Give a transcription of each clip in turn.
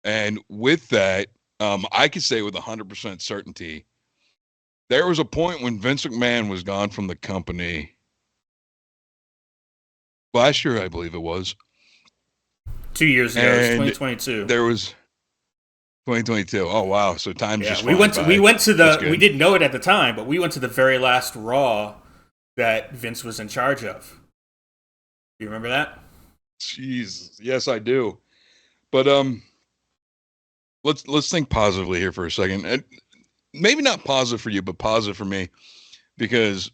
And with that, I could say with 100% certainty, there was a point when Vince McMahon was gone from the company last year, I believe it was. 2 years ago, it was And 2022. there was 2022. Oh, wow. So time's Yeah, just flying by. That's we good. didn't know it at the time, but we went to the very last Raw that Vince was in charge of. You remember that? Jeez. Yes, I do. But let's think positively here for a second. And maybe not positive for you, but positive for me because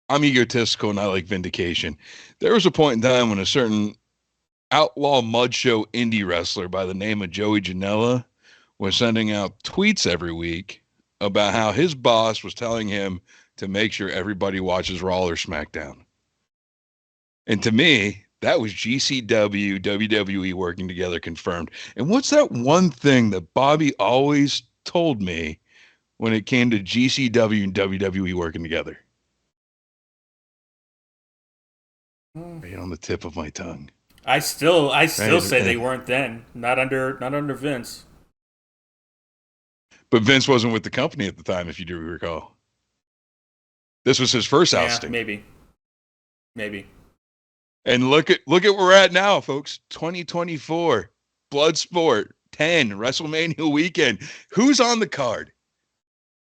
I'm egotistical and I like vindication. There was a point in time when a certain outlaw mud show indie wrestler by the name of Joey Janela was sending out tweets every week about how his boss was telling him to make sure everybody watches Raw or SmackDown. And to me, that was GCW, WWE working together confirmed. And what's that one thing that Bobby always told me when it came to GCW and WWE working together? Right on the tip of my tongue. I still Right. say they weren't then. Not under Vince. But Vince wasn't with the company at the time, if you do recall. This was his first Yeah, ousting. maybe. And look at where we're at now, folks. 2024, Bloodsport 10, WrestleMania weekend. Who's on the card?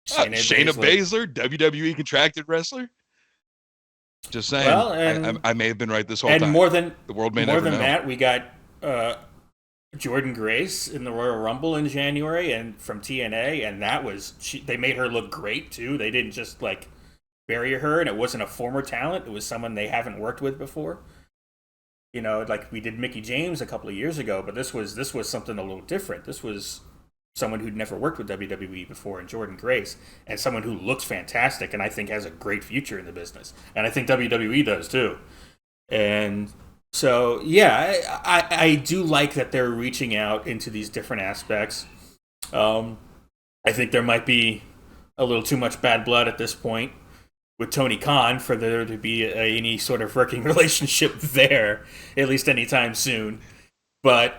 Shayna Shayna Baszler. Baszler, WWE contracted wrestler. Just saying, Well, I may have been right this whole and time. The world may more never than know. that, we got uh, Jordan Grace in the Royal Rumble in January, and from TNA, and they made her look great too. They didn't just like bury her, and it wasn't a former talent; it was someone they haven't worked with before. You know, like we did Mickey James a couple of years ago, but this was something a little different. This was someone who'd never worked with WWE before, and Jordan Grace, and someone who looks fantastic, and I think has a great future in the business, and I think WWE does too. And so, yeah, I do like that they're reaching out into these different aspects. Um, I think there might be a little too much bad blood at this point with Tony Khan for there to be any sort of working relationship there, at least anytime soon. But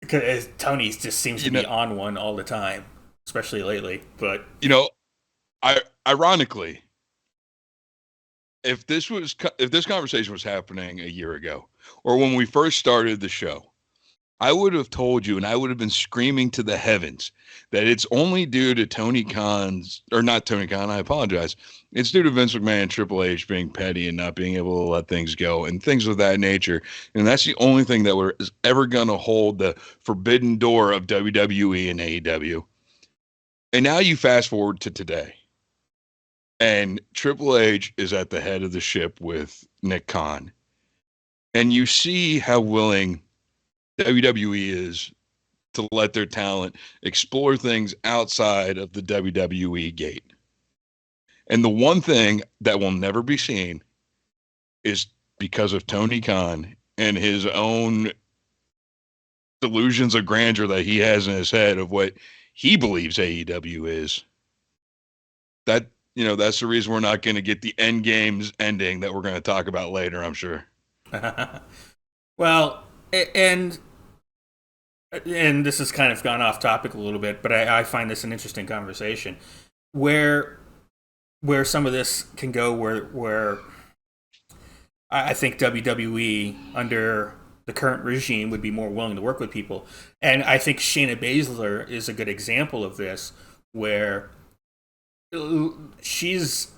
because Tony just seems to You know, be on one all the time, especially lately. But you know. Ironically, if this conversation was happening a year ago, or when we first started the show, I would have told you, and I would have been screaming to the heavens that it's only due to Tony Khan's, or not Tony Khan, I apologize. It's due to Vince McMahon and Triple H being petty and not being able to let things go and things of that nature. And that's the only thing that is ever going to hold the forbidden door of WWE and AEW. And now you fast forward to today, and Triple H is at the head of the ship with Nick Khan. And you see how willing WWE is to let their talent explore things outside of the WWE gate. And the one thing that will never be seen is because of Tony Khan and his own delusions of grandeur that he has in his head of what he believes AEW is. That, that's the reason we're not going to get the end games ending that we're going to talk about later, I'm sure. well, and this has kind of gone off topic a little bit, but I find this an interesting conversation where some of this can go where I think WWE under the current regime would be more willing to work with people, and I think Shayna Baszler is a good example of this, where she's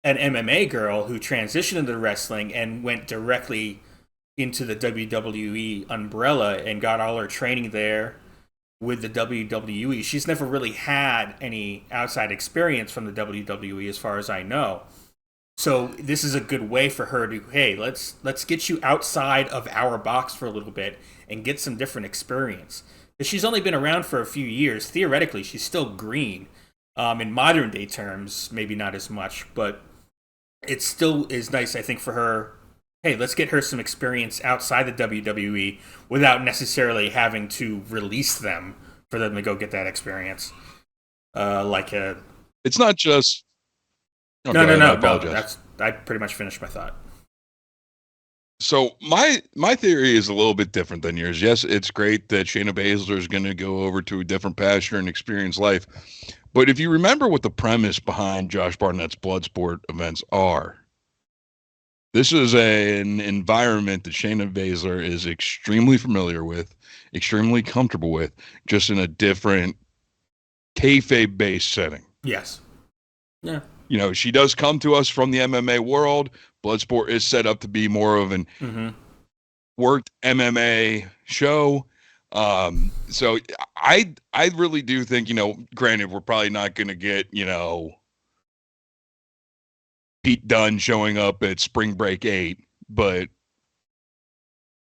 an MMA girl who transitioned into wrestling and went directly into the WWE umbrella and got all her training there with the WWE. She's never really had any outside experience from the WWE as far as I know. So this is a good way for her to, hey, let's get you outside of our box for a little bit and get some different experience. Because she's only been around for a few years. Theoretically, she's still green. In modern day terms, maybe not as much, but it still is nice, I think, for her. Hey, let's get her some experience outside the WWE without necessarily having to release them for them to go get that experience. Like a It's not just. Oh, no, go no, ahead. I no, no. apologize. That's I pretty much finished my thought. So my theory is a little bit different than yours. Yes, it's great that Shayna Baszler is going to go over to a different pasture and experience life. But if you remember what the premise behind Josh Barnett's Bloodsport events are, this is an environment that Shayna Baszler is extremely familiar with, extremely comfortable with, just in a different kayfabe-based setting. Yes. Yeah. You know, she does come to us from the MMA world. Bloodsport is set up to be more of an worked MMA show. So I really do think, you know, granted, we're probably not going to get, you know, Pete Dunne showing up at Spring Break 8, but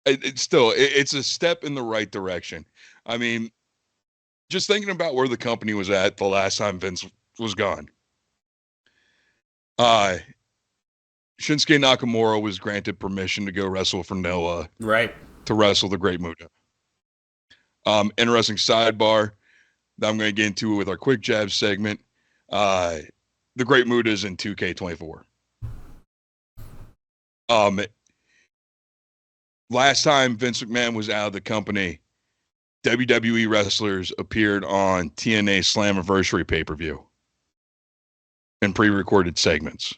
it's a step in the right direction. I mean, just thinking about where the company was at the last time Vince was gone. Shinsuke Nakamura was granted permission to go wrestle for Noah. Right. To wrestle the Great Muta. Interesting sidebar that I'm going to get into with our quick jab segment. The Great Muta is in 2K24. Last time Vince McMahon was out of the company, WWE wrestlers appeared on TNA Slammiversary pay-per-view in pre-recorded segments.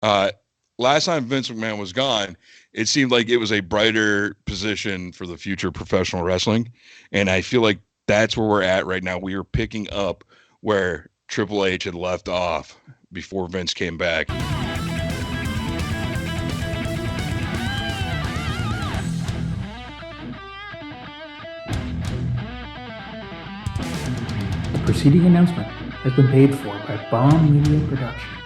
Last time Vince McMahon was gone, it seemed like it was a brighter position for the future of professional wrestling. And I feel like that's where we're at right now. We are picking up where Triple H had left off before Vince came back. The preceding announcement has been paid for by Bomb Media Production.